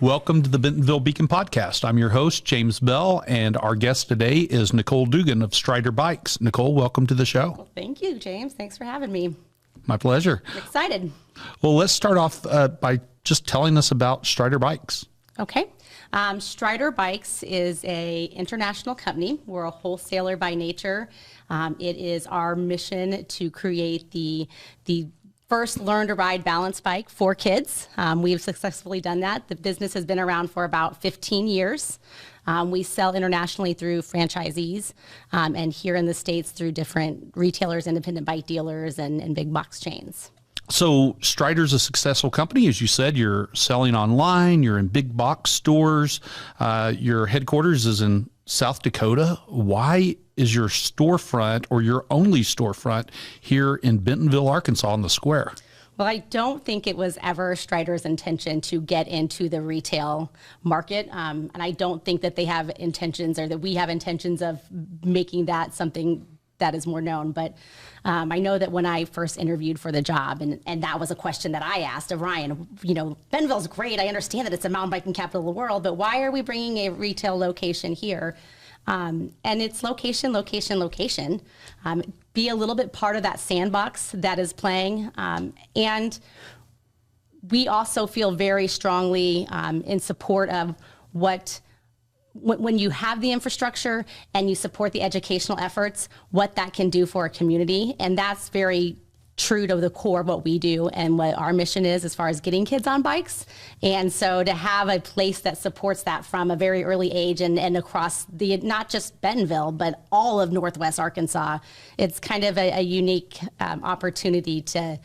Welcome to the Bentonville Beacon Podcast. I'm your host, James Bell, and our guest today is Nicole Dougan of Strider Bikes. Nicole, welcome to the show. Well, thank you, James. Thanks for having me. My pleasure. I'm excited. Well, let's start off by just telling us about Strider Bikes. Okay. Strider Bikes is a international company. We're a wholesaler by nature. It is our mission to create the first learn to ride balance bike for kids. We've successfully done that. The business has been around for about 15 years. We sell internationally through franchisees and here in the States through different retailers, independent bike dealers, and big box chains. So Strider's a successful company. As you said, you're selling online, you're in big box stores. Your headquarters is in South Dakota. Why is your storefront or your only storefront here in Bentonville, Arkansas on the square? Well, I don't think it was ever Strider's intention to get into the retail market. And I don't think that they have intentions or that we have intentions of making that something that is more known. But I know that when I first interviewed for the job, and that was a question that I asked of Ryan, you know, Bentonville's great. I understand that it's a mountain biking capital of the world, but why are we bringing a retail location here? And it's location. Be a little bit part of that sandbox that is playing. And we also feel very strongly in support of when you have the infrastructure and you support the educational efforts, what that can do for a community. And that's very true to the core of what we do and what our mission is as far as getting kids on bikes. And so to have a place that supports that from a very early age and across not just Bentonville, but all of Northwest Arkansas, it's kind of a unique opportunity to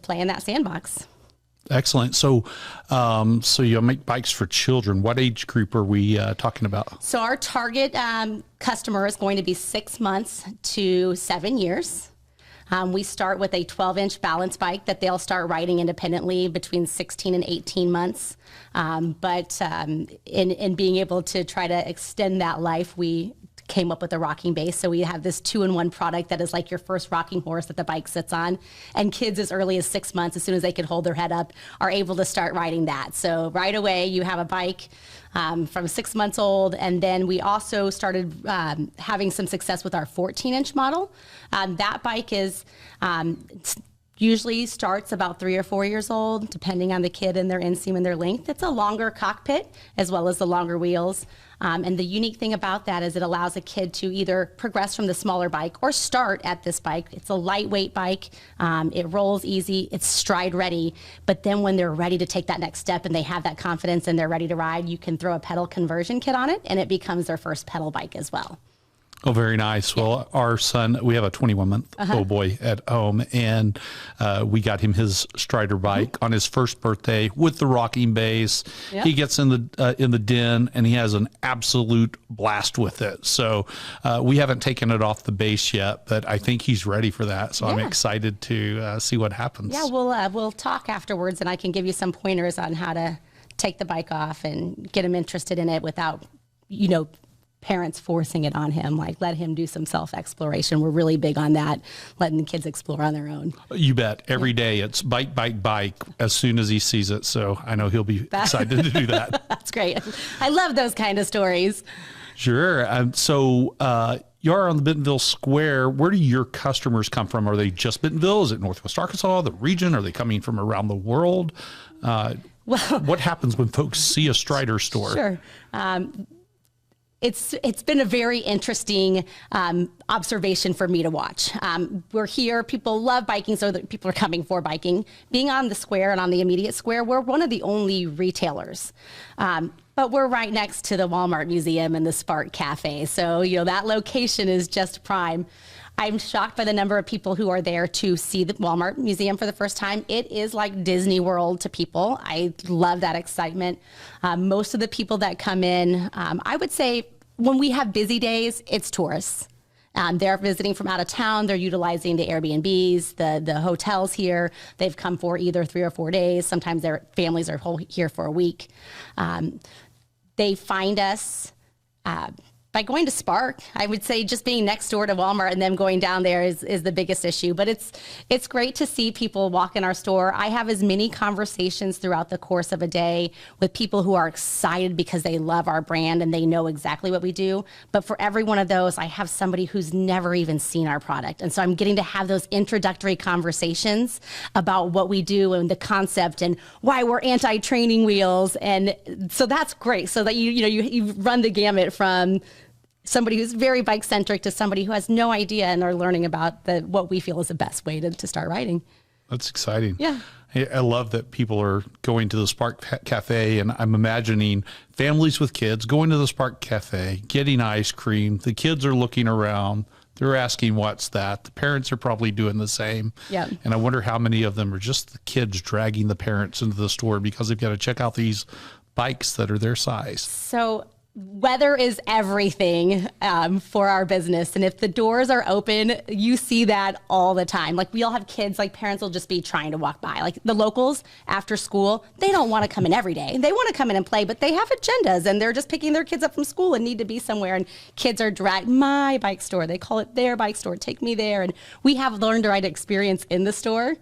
play in that sandbox. Excellent. So you make bikes for children. What age group are we talking about? So our target customer is going to be 6 months to 7 years. We start with a 12-inch balance bike that they'll start riding independently between 16 and 18 months. But in being able to try to extend that life, we came up with a rocking base. So we have this 2-in-1 product that is like your first rocking horse that the bike sits on. And kids as early as 6 months, as soon as they can hold their head up, are able to start riding that. So right away, you have a bike from 6 months old. And then we also started having some success with our 14-inch model. That bike is usually starts about 3 or 4 years old, depending on the kid and their inseam and their length. It's a longer cockpit as well as the longer wheels. And the unique thing about that is it allows a kid to either progress from the smaller bike or start at this bike. It's a lightweight bike. It rolls easy. It's stride ready. But then when they're ready to take that next step and they have that confidence and they're ready to ride, you can throw a pedal conversion kit on it and it becomes their first pedal bike as well. Oh, very nice. Yeah. Well, our son, we have a 21-month-old boy at home, and we got him his Strider bike on his first birthday with the rocking base. Yep. He gets in the den, and he has an absolute blast with it. So we haven't taken it off the base yet, but I think he's ready for that. So I'm excited to see what happens. Yeah, we'll talk afterwards, and I can give you some pointers on how to take the bike off and get him interested in it without, parents forcing it on him. Like, let him do some self-exploration. We're really big on that, letting the kids explore on their own. You bet. Every day it's bike as soon as he sees it. So I know he'll be excited to do that. That's great. I love those kind of stories. Sure. So you are on the Bentonville Square. Where do your customers come from? Are they just Bentonville? Is it Northwest Arkansas, the region? Are they coming from around the world? What happens when folks see a Strider store? Sure. It's been a very interesting observation for me to watch. We're here. People love biking, so that people are coming for biking. Being on the square and on the immediate square, we're one of the only retailers. But we're right next to the Walmart Museum and the Spark Cafe. So, that location is just prime. I'm shocked by the number of people who are there to see the Walmart Museum for the first time. It is like Disney World to people. I love that excitement. Most of the people that come in, I would say when we have busy days, it's tourists. They're visiting from out of town. They're utilizing the Airbnbs, the hotels here. They've come for either 3 or 4 days. Sometimes their families are here for a week. They find us By going to Spark, I would say just being next door to Walmart and them going down there is the biggest issue. But it's great to see people walk in our store. I have as many conversations throughout the course of a day with people who are excited because they love our brand and they know exactly what we do. But for every one of those, I have somebody who's never even seen our product. And so I'm getting to have those introductory conversations about what we do and the concept and why we're anti-training wheels. And so that's great. So that you run the gamut from somebody who's very bike centric to somebody who has no idea and are learning about what we feel is the best way to start riding. That's exciting. Yeah. I love that people are going to the Spark Cafe, and I'm imagining families with kids going to the Spark Cafe, getting ice cream. The kids are looking around. They're asking, what's that? The parents are probably doing the same. Yeah. And I wonder how many of them are just the kids dragging the parents into the store because they've got to check out these bikes that are their size. So weather is everything for our business. And if the doors are open, you see that all the time. Like we all have kids, like parents will just be trying to walk by. Like the locals after school, they don't want to come in every day. They want to come in and play, but they have agendas and they're just picking their kids up from school and need to be somewhere. And kids are dragged, my bike store. They call it their bike store. Take me there. And we have learned to ride experience in the store.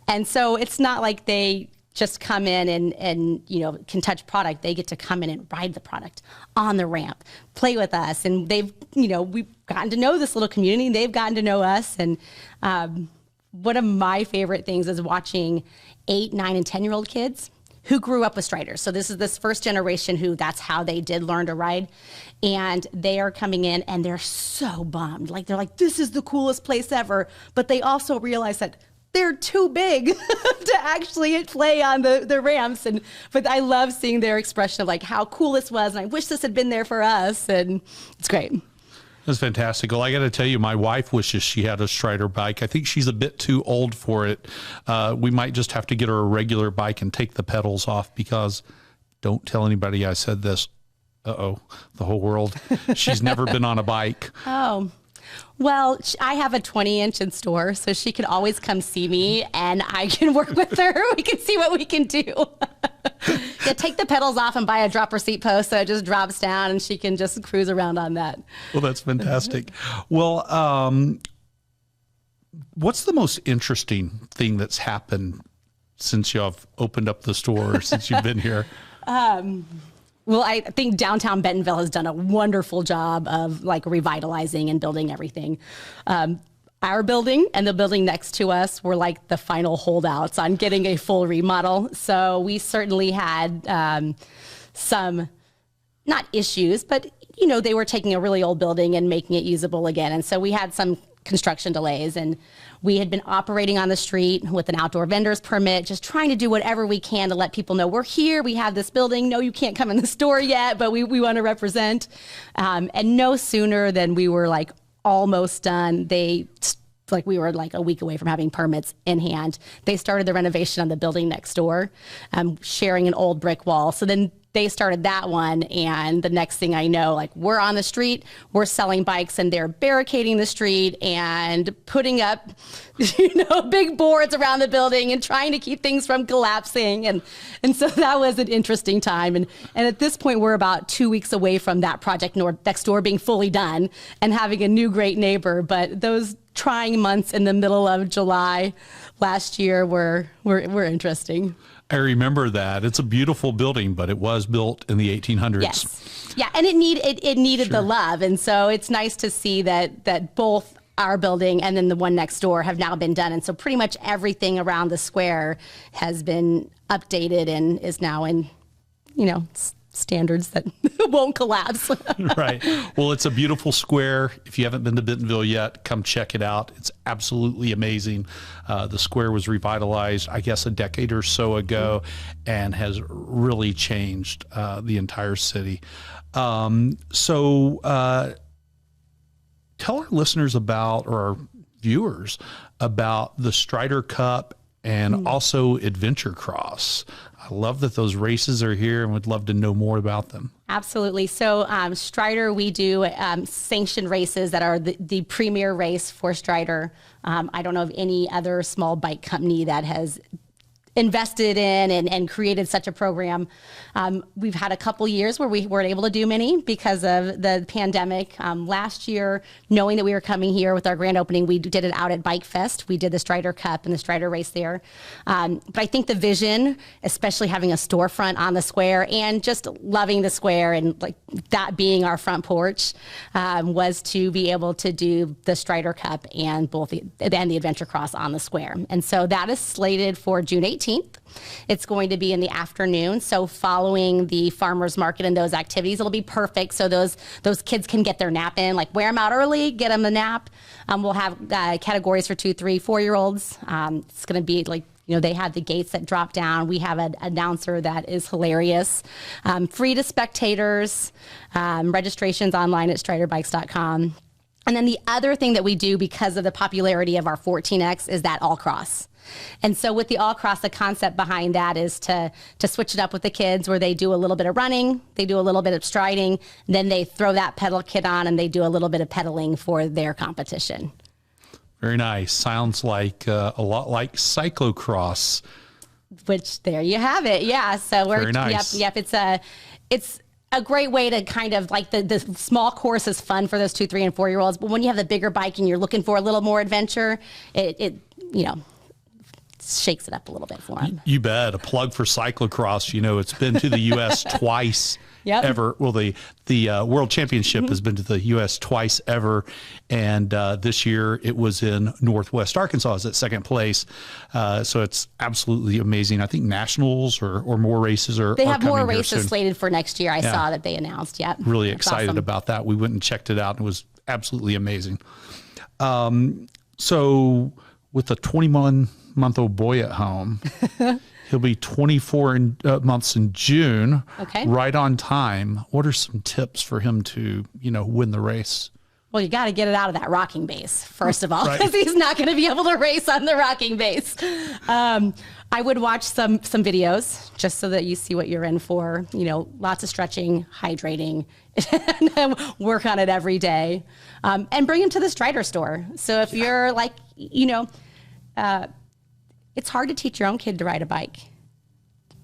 And so it's not like they just come in and can touch product. They get to come in and ride the product on the ramp, play with us. And we've gotten to know this little community. They've gotten to know us. And one of my favorite things is watching 8, 9, and 10-year-old kids who grew up with Striders. So this is this first generation who that's how they did learn to ride. And they are coming in and they're so bummed. Like they're like, this is the coolest place ever. But they also realize that they're too big to actually play on the ramps. But I love seeing their expression of like how cool this was. And I wish this had been there for us. And it's great. That's fantastic. Well, I got to tell you, my wife wishes she had a Strider bike. I think she's a bit too old for it. We might just have to get her a regular bike and take the pedals off because don't tell anybody I said this. Uh-oh, the whole world. She's never been on a bike. Oh. Well, I have a 20-inch in store, so she can always come see me, and I can work with her. We can see what we can do. Yeah, take the pedals off and buy a dropper seat post so it just drops down, and she can just cruise around on that. Well, that's fantastic. Well, what's the most interesting thing that's happened since you've opened up the store, since you've been here? Well, I think downtown Bentonville has done a wonderful job of like revitalizing and building everything. Our building and the building next to us were like the final holdouts on getting a full remodel. So we certainly had some, not issues, but they were taking a really old building and making it usable again. And so we had some construction delays, and we had been operating on the street with an outdoor vendor's permit, just trying to do whatever we can to let people know we're here, we have this building. No, you can't come in the store yet, but we want to represent. And no sooner than we were like almost done, we were like a week away from having permits in hand. They started the renovation on the building next door, sharing an old brick wall. So then they started that one, and the next thing I know, like we're on the street, we're selling bikes, and they're barricading the street and putting up, big boards around the building and trying to keep things from collapsing. And so that was an interesting time. And at this point, we're about 2 weeks away from that project next door being fully done and having a new great neighbor. But those trying months in the middle of July last year were interesting. I remember that. It's a beautiful building, but it was built in the 1800s. Yes. Yeah, and it needed the love. And so it's nice to see that both our building and then the one next door have now been done. And so pretty much everything around the square has been updated and is now in, standards that won't collapse. Right. Well, it's a beautiful square. If you haven't been to Bentonville yet, come check it out. It's absolutely amazing. The square was revitalized, I guess, a decade or so ago and has really changed the entire city. So tell our listeners about, or our viewers, about the Strider Cup and also Adventure Cross. I love that those races are here and would love to know more about them. Absolutely. So Strider, we do sanctioned races that are the premier race for Strider. I don't know of any other small bike company that has invested in and created such a program. We've had a couple years where we weren't able to do many because of the pandemic. Last year, knowing that we were coming here with our grand opening, we did it out at Bike Fest. We did the Strider Cup and the Strider race there. But I think the vision, especially having a storefront on the square and just loving the square and like that being our front porch, was to be able to do the Strider Cup and the Adventure Cross on the square. And so that is slated for June 18th. It's going to be in the afternoon. So following the farmers market and those activities, it'll be perfect. So those kids can get their nap in, like wear them out early, get them a nap. We'll have categories for 2, 3, 4-year-olds. It's going to be like, they have the gates that drop down. We have an announcer that is hilarious. Free to spectators, registrations online at striderbikes.com. And then the other thing that we do because of the popularity of our 14X is that all cross. And so with the all cross, the concept behind that is to switch it up with the kids where they do a little bit of running, they do a little bit of striding, then they throw that pedal kit on and they do a little bit of pedaling for their competition. Very nice. Sounds like a lot like cyclocross. Which there you have it. Yeah. So very nice. Yep. It's a great way to kind of like the small course is fun for those 2, 3, and 4-year-olds. But when you have the bigger bike and you're looking for a little more adventure, it shakes it up a little bit for them. You bet. A plug for cyclocross. It's been to the U.S. twice ever. Well, the World Championship has been to the U.S. twice ever. And this year it was in Northwest Arkansas as at second place. So it's absolutely amazing. I think nationals or more races are They have coming more races slated for next year. I saw that they announced. Yep. Really excited about that. We went and checked it out and it was absolutely amazing. So with a 21-month-old boy at home, he'll be 24 months in June, right on time. What are some tips for him to, win the race? Well, you got to get it out of that rocking base, first of all, because he's not going to be able to race on the rocking base. I would watch some videos just so that you see what you're in for. Lots of stretching, hydrating, and work on it every day. And bring him to the Strider store. So if you're like, it's hard to teach your own kid to ride a bike.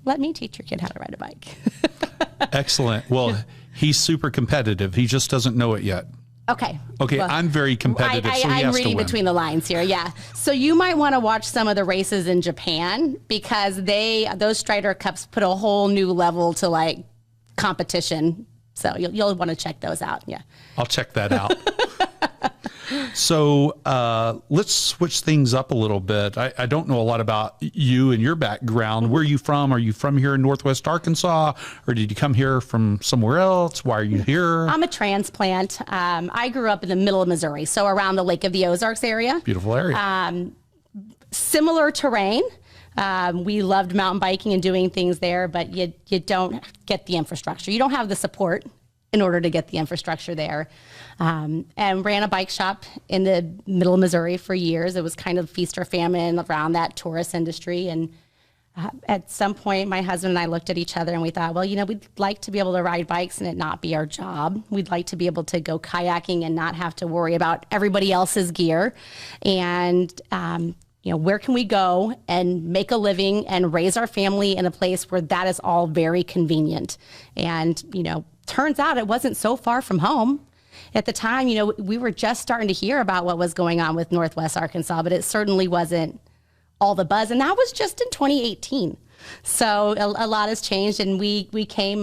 Let me teach your kid how to ride a bike. Excellent. Well, he's super competitive. He just doesn't know it yet. Okay. Well, I'm very competitive, so he has to win. I'm reading between the lines here, yeah. So you might want to watch some of the races in Japan because those Strider Cups put a whole new level to like competition. So you'll want to check those out, yeah. I'll check that out. So let's switch things up a little bit. I don't know a lot about you and your background. Where are you from? Are you from here in Northwest Arkansas, or did you come here from somewhere else? Why are you here? I'm a transplant. I grew up in the middle of Missouri, so around the Lake of the Ozarks area. Beautiful area. Similar terrain. We loved mountain biking and doing things there, but you don't get the infrastructure. You don't have the support in order to get the infrastructure there. And ran a bike shop in the middle of Missouri for years. It was kind of feast or famine around that tourist industry. And at some point, my husband and I looked at each other and we thought, well, we'd like to be able to ride bikes and it not be our job. We'd like to be able to go kayaking and not have to worry about everybody else's gear. And, where can we go and make a living and raise our family in a place where that is all very convenient? And, turns out it wasn't so far from home. At the time, we were just starting to hear about what was going on with Northwest Arkansas, but it certainly wasn't all the buzz. And that was just in 2018. So a lot has changed. And we came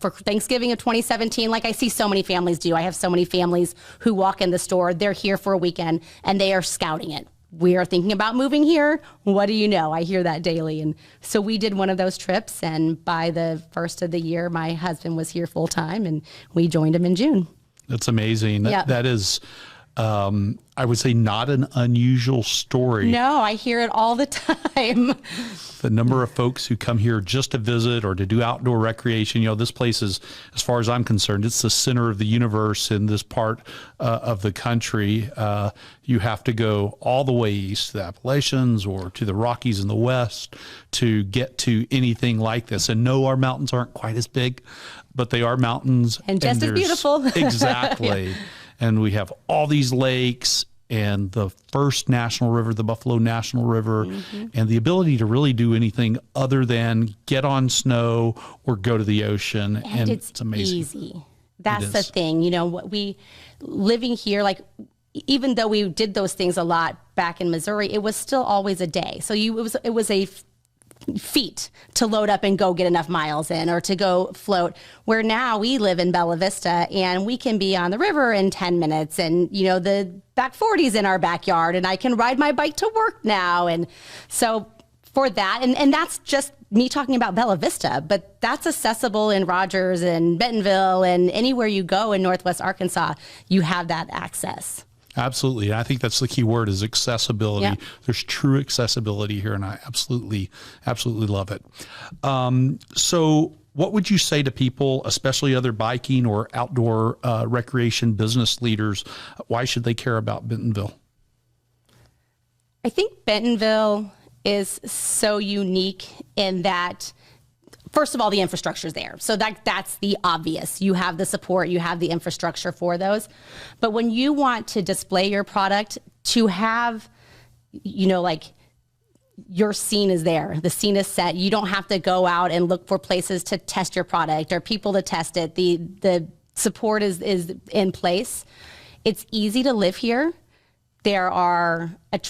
for Thanksgiving of 2017, like I see so many families do. I have so many families who walk in the store. They're here for a weekend and they are scouting it. We are thinking about moving here. What do you know? I hear that daily. And so we did one of those trips. And by the first of the year, my husband was here full time and we joined him in June. That's amazing. That is, I would say, not an unusual story. No, I hear it all the time. The number of folks who come here just to visit or to do outdoor recreation, this place is, as far as I'm concerned, it's the center of the universe in this part of the country. You have to go all the way east to the Appalachians or to the Rockies in the west to get to anything like this. And no, our mountains aren't quite as big, but they are mountains. And just as beautiful. Exactly. Yeah. And we have all these lakes and the first national river, the Buffalo National River, and the ability to really do anything other than get on snow or go to the ocean. And it's amazing. Easy. That's the thing. You know, what we living here, like, even though we did those things a lot back in Missouri, it was still always a day. So it was a feat to load up and go get enough miles in or to go float, where now we live in Bella Vista and we can be on the river in 10 minutes, and you know, the back 40's in our backyard, and I can ride my bike to work now. And so for that, and that's just me talking about Bella Vista, but that's accessible in Rogers and Bentonville, and anywhere you go in Northwest Arkansas, you have that access. Absolutely. I think that's the key word, is accessibility. Yeah. There's true accessibility here, and I absolutely love it. So what would you say to people, especially other biking or outdoor recreation business leaders? Why should they care about Bentonville? I think Bentonville is so unique in that, first of all, the infrastructure is there. So that's the obvious. You have the support, you have the infrastructure for those. But when you want to display your product, to have, you know, like, your scene is there. The scene is set. You don't have to go out and look for places to test your product or people to test it. The support is in place. It's easy to live here. There are it's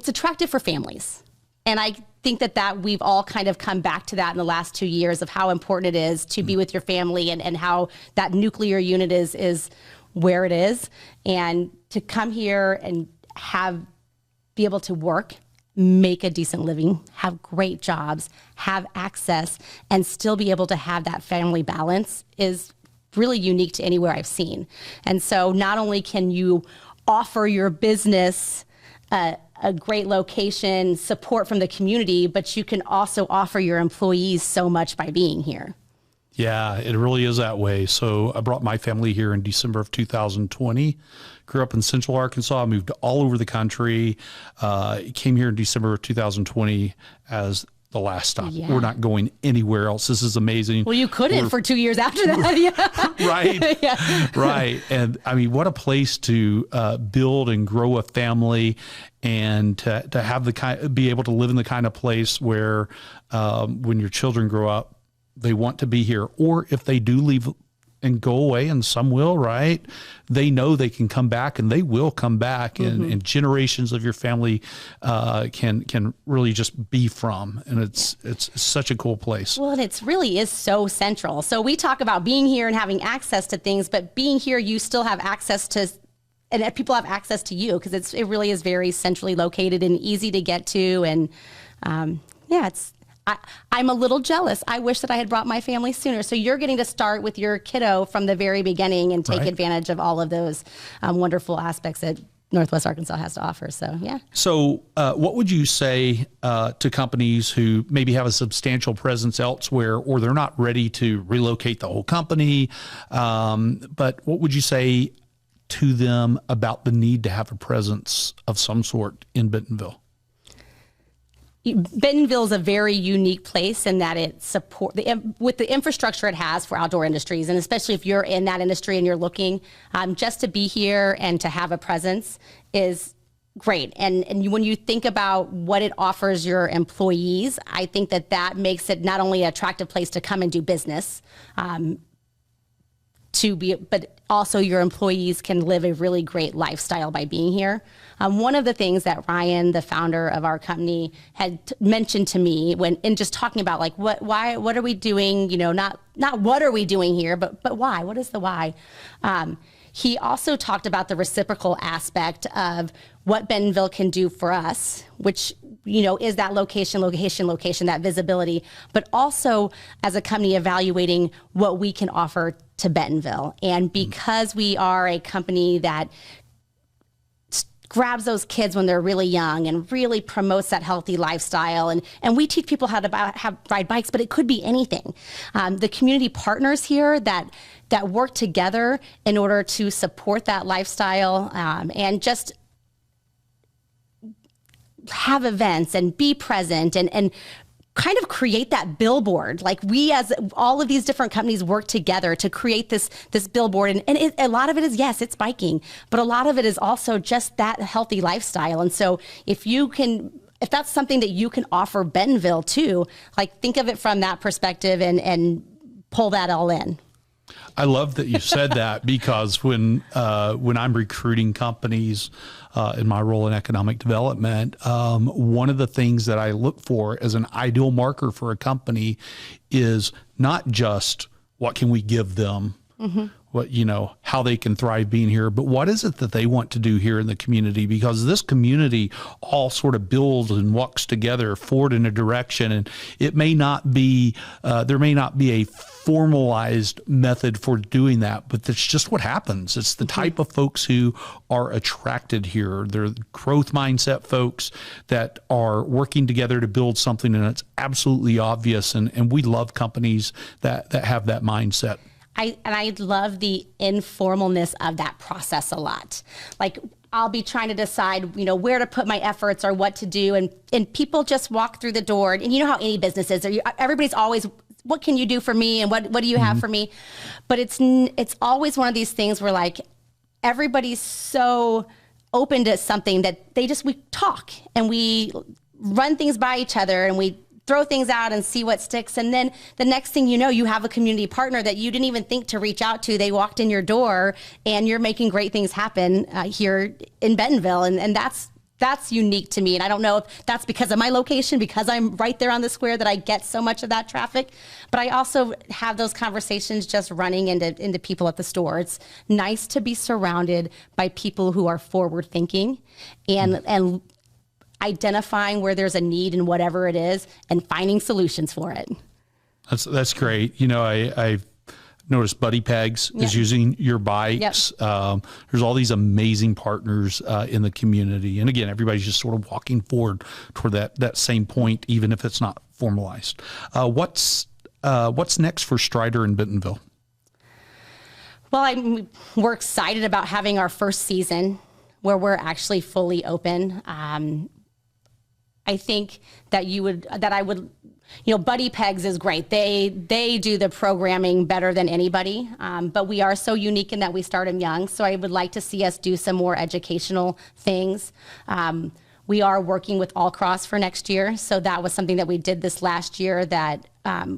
attractive for families. And I think that we've all kind of come back to that in the last 2 years of how important it is to be with your family, and how that nuclear unit is where it is. And to come here and be able to work, make a decent living, have great jobs, have access, and still be able to have that family balance is really unique to anywhere I've seen. And so not only can you offer your business a great location, support from the community, but you can also offer your employees so much by being here. Yeah, it really is that way. So I brought my family here in December of 2020. Grew up in Central Arkansas, moved all over the country. Came here in December of 2020 as the last stop. Yeah. We're not going anywhere else. This is amazing. Well, you couldn't for 2 years after that. Yeah. Right. Yeah. Right. And I mean, what a place to build and grow a family, and to have be able to live in the kind of place where when your children grow up, they want to be here. Or if they do leave and go away, and some will, right? They know they can come back, and they will come back, and generations of your family can really just be from. And it's such a cool place. Well, and it really is so central. So we talk about being here and having access to things, but being here, you still have access to, and people have access to you, because it really is very centrally located and easy to get to. And I'm a little jealous. I wish that I had brought my family sooner. So you're getting to start with your kiddo from the very beginning and take advantage of all of those wonderful aspects that Northwest Arkansas has to offer. So, yeah. So what would you say to companies who maybe have a substantial presence elsewhere, or they're not ready to relocate the whole company? But what would you say to them about the need to have a presence of some sort in Bentonville? Bentonville is a very unique place in that it with the infrastructure it has for outdoor industries, and especially if you're in that industry and you're looking, just to be here and to have a presence is great. And when you think about what it offers your employees, I think that makes it not only an attractive place to come and do business, but also your employees can live a really great lifestyle by being here. One of the things that Ryan, the founder of our company, had mentioned to me in just talking about, like, what are we doing? You know, not what are we doing here, but why? What is the why? He also talked about the reciprocal aspect of what Bentonville can do for us, which, you know, is that location, that visibility, but also as a company evaluating what we can offer to Bentonville. And because we are a company that grabs those kids when they're really young and really promotes that healthy lifestyle, and we teach people how to ride bikes, but it could be anything. The community partners here that work together in order to support that lifestyle, and just have events and be present and kind of create that billboard. Like we, as all of these different companies work together to create this billboard. And a lot of it is, yes, it's biking, but a lot of it is also just that healthy lifestyle. And so if that's something that you can offer Bentonville too, like think of it from that perspective and pull that all in. I love that you said that, because when I'm recruiting companies in my role in economic development, one of the things that I look for as an ideal marker for a company is not just what can we give them, what, how they can thrive being here, but what is it that they want to do here in the community? Because this community all sort of builds and walks together forward in a direction, and it may not be, there may not be a formalized method for doing that, but that's just what happens. It's the type of folks who are attracted here. They're growth mindset folks that are working together to build something, and it's absolutely obvious. And we love companies that have that mindset. I love the informalness of that process a lot. Like I'll be trying to decide, where to put my efforts or what to do. And people just walk through the door, and you know how any business is, everybody's always, what can you do for me? And what do you have for me? But it's always one of these things where like everybody's so open to something that we talk and we run things by each other and we throw things out and see what sticks. And then the next thing you know, you have a community partner that you didn't even think to reach out to. They walked in your door and you're making great things happen here in Bentonville. And that's unique to me. And I don't know if that's because of my location, because I'm right there on the square that I get so much of that traffic. But I also have those conversations just running into people at the store. It's nice to be surrounded by people who are forward thinking and identifying where there's a need in whatever it is and finding solutions for it. That's great. I've noticed Buddy Pegs is using your bikes. Yep. There's all these amazing partners in the community. And again, everybody's just sort of walking forward toward that same point, even if it's not formalized. What's next for Strider in Bentonville? Well, we're excited about having our first season where we're actually fully open. I think that I would, Buddy Pegs is great. They do the programming better than anybody, but we are so unique in that we start them young. So I would like to see us do some more educational things. We are working with All Cross for next year. So that was something that we did this last year that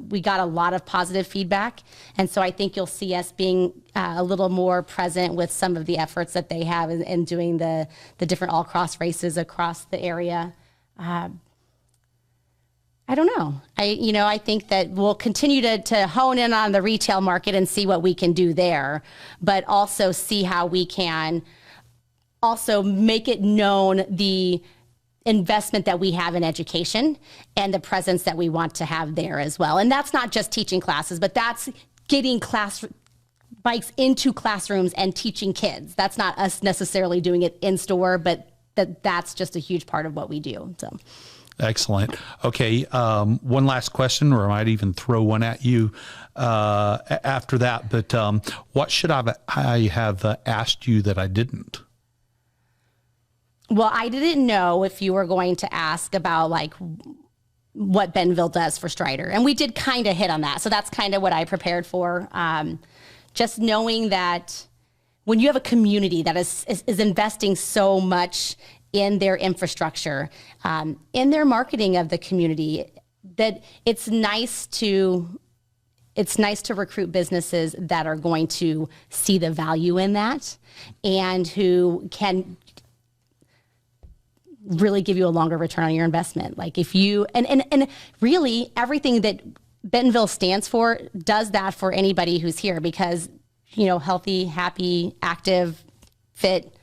we got a lot of positive feedback. And so I think you'll see us being a little more present with some of the efforts that they have in doing the different All Cross races across the area. I don't know. I think that we'll continue to hone in on the retail market and see what we can do there, but also see how we can also make it known the investment that we have in education and the presence that we want to have there as well. And that's not just teaching classes, but that's getting bikes into classrooms and teaching kids. That's not us necessarily doing it in store, but that's just a huge part of what we do. So, excellent. Okay, one last question, or I might even throw one at you after that. But what should I have asked you that I didn't? Well, I didn't know if you were going to ask about like what Bentonville does for Strider, and we did kind of hit on that. So that's kind of what I prepared for. Just knowing that when you have a community that is investing so much in their infrastructure, in their marketing of the community, that it's nice to recruit businesses that are going to see the value in that and who can really give you a longer return on your investment. Like if you, and really everything that Bentonville stands for does that for anybody who's here, because healthy, happy, active, fit,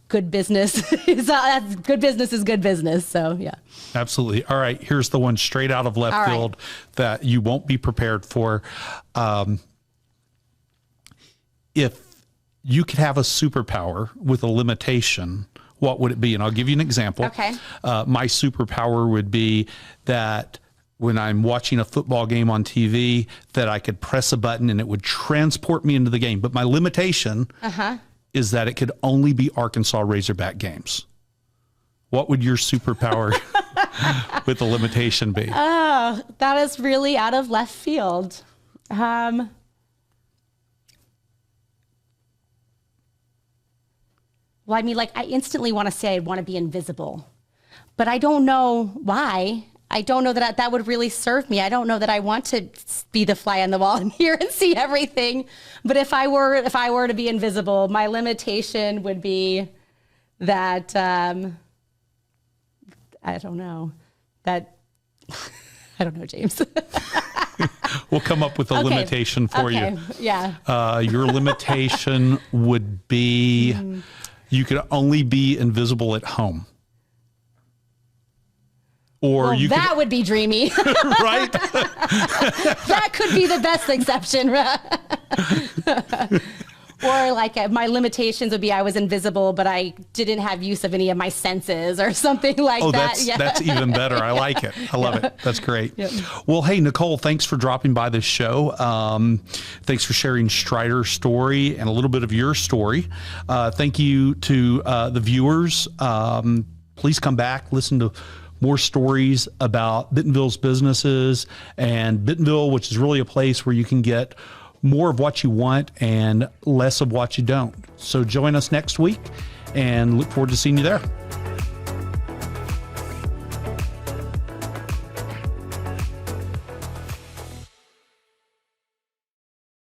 good business good business is good business. So yeah. Absolutely. All right. Here's the one straight out of left field that you won't be prepared for. If you could have a superpower with a limitation, what would it be? And I'll give you an example. Okay. My superpower would be that when I'm watching a football game on TV, that I could press a button and it would transport me into the game. But my limitation is that it could only be Arkansas Razorback games. What would your superpower with the limitation be? Oh, that is really out of left field. Well, I mean, like, I instantly want to say I'd want to be invisible, but I don't know why. I don't know that that would really serve me. I don't know that I want to be the fly on the wall in here and see everything. But if I were to be invisible, my limitation would be that, I don't know, I don't know, James. We'll come up with a limitation for you. Yeah. Your limitation would be you could only be invisible at home. Or well, you that would be dreamy. Right? That could be the best exception. Or like my limitations would be I was invisible, but I didn't have use of any of my senses or something like that. That's even better. I like it. I love it. That's great. Yep. Well, hey, Nicole, thanks for dropping by this show. Thanks for sharing Strider's story and a little bit of your story. Thank you to the viewers. Please come back, listen to more stories about Bentonville's businesses and Bentonville, which is really a place where you can get more of what you want and less of what you don't. So join us next week and look forward to seeing you there.